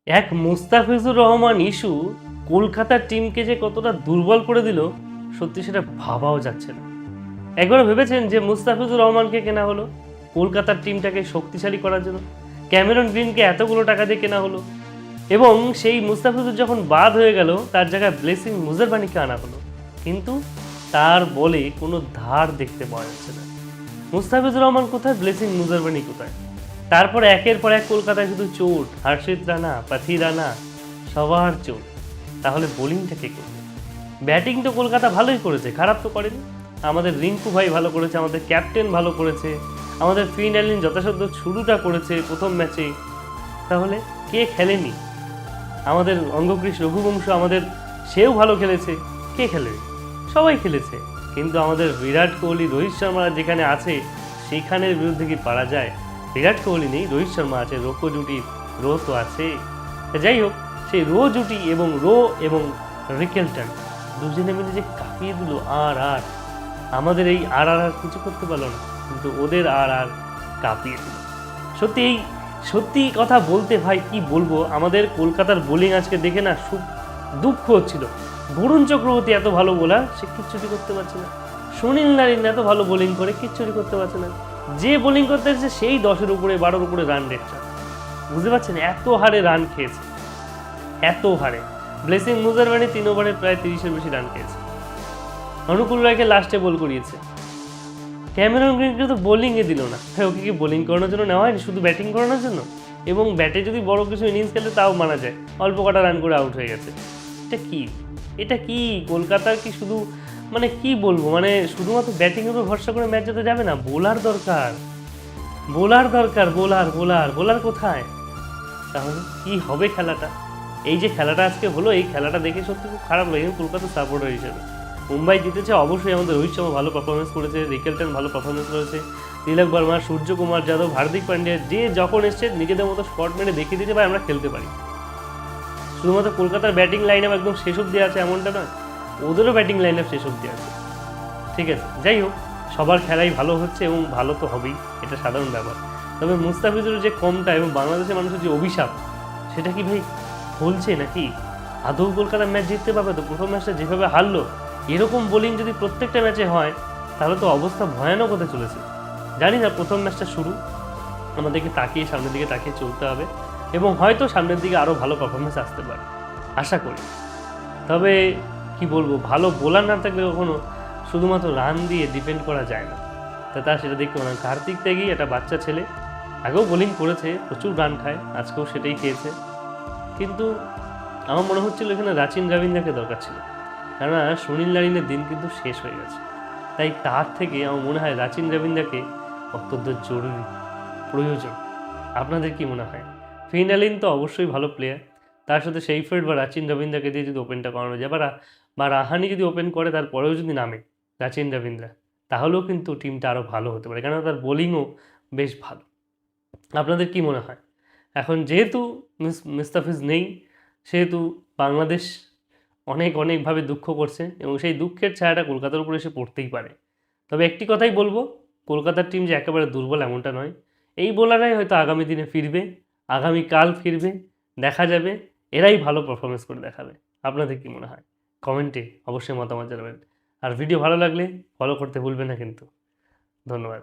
এক মুস্তাফিজুর রহমান ইস্যু কলকাতার টিমকে যে কতটা দুর্বল করে দিল, সত্যি সেটা ভাবাও যাচ্ছে না। একবার ভেবেছেন যে মুস্তাফিজুর রহমানকে কেনা হলো কলকাতার টিমটাকে শক্তিশালী করার জন্য, ক্যামেরন গ্রিনকে এতগুলো টাকা দিয়ে কেনা হলো, এবং সেই মুস্তাফিজুর যখন বাদ হয়ে গেল তার জায়গায় ব্লেসিং মুজারবানিকে আনা হলো, কিন্তু তার বলে কোনো ধার দেখতে পাওয়া যাচ্ছে না। মুস্তাফিজুর রহমান কোথায়, ব্লেসিং মুজারবানি কোথায়? তারপর একের পর এক কলকাতায় শুধু চোট, হর্ষিত রানা, পাথি রানা, সবার চোট। তাহলে বোলিংটা কে করবে? ব্যাটিং তো কলকাতা ভালোই করেছে, খারাপ তো করেনি। আমাদের রিঙ্কু ভাই ভালো করেছে, আমাদের ক্যাপ্টেন ভালো করেছে, আমাদের ফিন অ্যালিন যথাসাধ্য শুরুটা করেছে প্রথম ম্যাচে। তাহলে কে খেলেনি? আমাদের অঙ্গক্রিস রঘুবংশ, আমাদের সেও ভালো খেলেছে। কে খেলেনি? সবাই খেলেছে। কিন্তু আমাদের বিরাট কোহলি, রোহিত শর্মা যেখানে আছে সেইখানের বিরুদ্ধে কি পারা যায়? বিরাট কোহলি নেই, রোহিত শর্মা আছে, রোকো জুটি, রো তো আছে। যাই হোক, সেই রো জুটি এবং রিকেলটন দুজনে মিলে যে কাঁপিয়ে দিল আর আমাদের এই আর কিছু করতে পারলো না, কিন্তু ওদের আর কাঁপিয়ে দিল। সত্যি সত্যি কথা বলতে ভাই কি বলবো, আমাদের কলকাতার বোলিং আজকে দেখে না দুঃখ হচ্ছিল। বরুণ চক্রবর্তী এত ভালো বোলার, সে কিচ্ছুটি করতে পারছে না। সুনীল নারিন এত ভালো বোলিং করে, কিচ্ছুটি করতে পারছে না। যে বোলিং করতে এসেছে সেই 10-এর উপরে 12-এর উপরে রান রেটটা। বুঝতে পারছেন এত হারে রান খেয়েছে, এত হারে। ব্লেসিং মুজারবানি 3 ওভারে প্রায় 30-এর বেশি রান খেয়েছে। অনুকূল রায়কে লাস্টে বল করিয়েছে। ক্যামেরন গ্রিনকে তো বোলিংয়ে দিল না। হ্যাঁ, ওকে কি বোলিং করানোর জন্য নেওয়া হয়নি, শুধু ব্যাটিং করানোর জন্য? এবং ব্যাটে যদি বড় কিছু ইনিংস খেলে তাও মানা যায়, অল্প কটা রান করে আউট হয়ে গেছে। এটা কি? এটা কি কলকাতার কি শুধু, মানে কি বলবো, মানে শুধুমাত্র ব্যাটিংয়ের উপর ভরসা করে ম্যাচ যেতে যাবে না? বোলার দরকার, বোলার দরকার, বোলার বোলার বোলার কোথায়? তাহলে কি হবে খেলাটা? এই যে খেলাটা আজকে হলো, এই খেলাটা দেখে সত্যি খুব খারাপ লাগে কলকাতার সাপোর্টার হিসেবে। মুম্বাই জিতেছে, অবশ্যই আমাদের রোহিত শর্মা ভালো পারফরমেন্স করেছে, রিকেলটন ভালো পারফরমেন্স করেছে, তিলক বর্মা, সূর্যকুমার যাদব, হার্দিক পান্ডিয়া যে যখন এসছে নিজেদের মতো স্পট মেরে দেখিয়ে দিতে পারে আমরা খেলতে পারি। শুধুমাত্র কলকাতার ব্যাটিং লাইন আপ একদম শেষ অব্দি আছে এমনটা নয়, ওদেরও ব্যাটিং লাইন আপ শেষ অব্দি আছে। ঠিক আছে, যাই হোক, সবার খেলাই ভালো হচ্ছে এবং ভালো তো হবেই, এটা সাধারণ ব্যাপার। তবে মুস্তাফিজুরের যে কমটা এবং বাংলাদেশের মানুষের যে অভিশাপ, সেটা কি ভাই ফলছে নাকি? আদৌ কলকাতা ম্যাচ জিততে পারবে তো? প্রথম ম্যাচটা যেভাবে হারলো, এরকম বোলিং যদি প্রত্যেকটা ম্যাচে হয় তাহলে তো অবস্থা ভয়ানক হতে চলেছে। জানি না, প্রথম ম্যাচটা শুরু, আমাদেরকে তাকিয়ে সামনের দিকে তাকিয়ে চলতে হবে এবং হয়তো সামনের দিকে আরও ভালো পারফরমেন্স আসতে পারে, আশা করি। তবে কি বলবো, ভালো বোলার না থাকলে কখনো শুধুমাত্র রান দিয়ে ডিপেন্ড করা যায় না। তা সেটা দেখতে না, কার্তিক ত্যাগী একটা বাচ্চা ছেলে, আগেও বোলিং করেছে, প্রচুর রান খায়, আজকেও সেটাই খেয়েছে। কিন্তু আমার মনে হচ্ছিল এখানে রাচিন রবীন্দ্রকে দরকার ছিল, কেননা সুনীল নারিনের দিন কিন্তু শেষ হয়ে গেছে। তাই তার থেকে আমার মনে হয় রাচিন রবীন্দ্রকে অত্যন্ত জরুরি, প্রয়োজন। আপনাদের কি মনে হয়? ফিন অ্যালিন তো অবশ্যই ভালো প্লেয়ার, তার সাথে সেইফ্রেড বা রাচিন রবীন্দ্রকে দিয়ে যদি ওপেনটা করানো যায়, বা রাহানি যদি ওপেন করে তারপরেও যদি নামে রাচিন রবীন্দ্র, তাহলেও কিন্তু টিমটা আরও ভালো হতে পারে, কেননা তার বোলিংও বেশ ভালো। আপনাদের কি মনে হয়? এখন যেহেতু মুস্তাফিজ নেই, সেহেতু বাংলাদেশ অনেকভাবে দুঃখ করছে এবং সেই দুঃখের ছায়াটা কলকাতার উপরে এসে পড়তেই পারে। তবে একটি কথাই বলবো, কলকাতার টিম যে একেবারে দুর্বল এমনটা নয়। এই বোলাররাই হয়তো আগামী দিনে ফিরবে, আগামীকাল ফিরবে, দেখা যাবে, এরাই ভালো পারফরমেন্স করে দেখাবে। আপনাদের কি মনে হয়? কমেন্টে অবশ্যই মতামত জানাবেন। আর ভিডিও ভালো লাগলে ফলো করতে ভুলবেন না কিন্তু। ধন্যবাদ।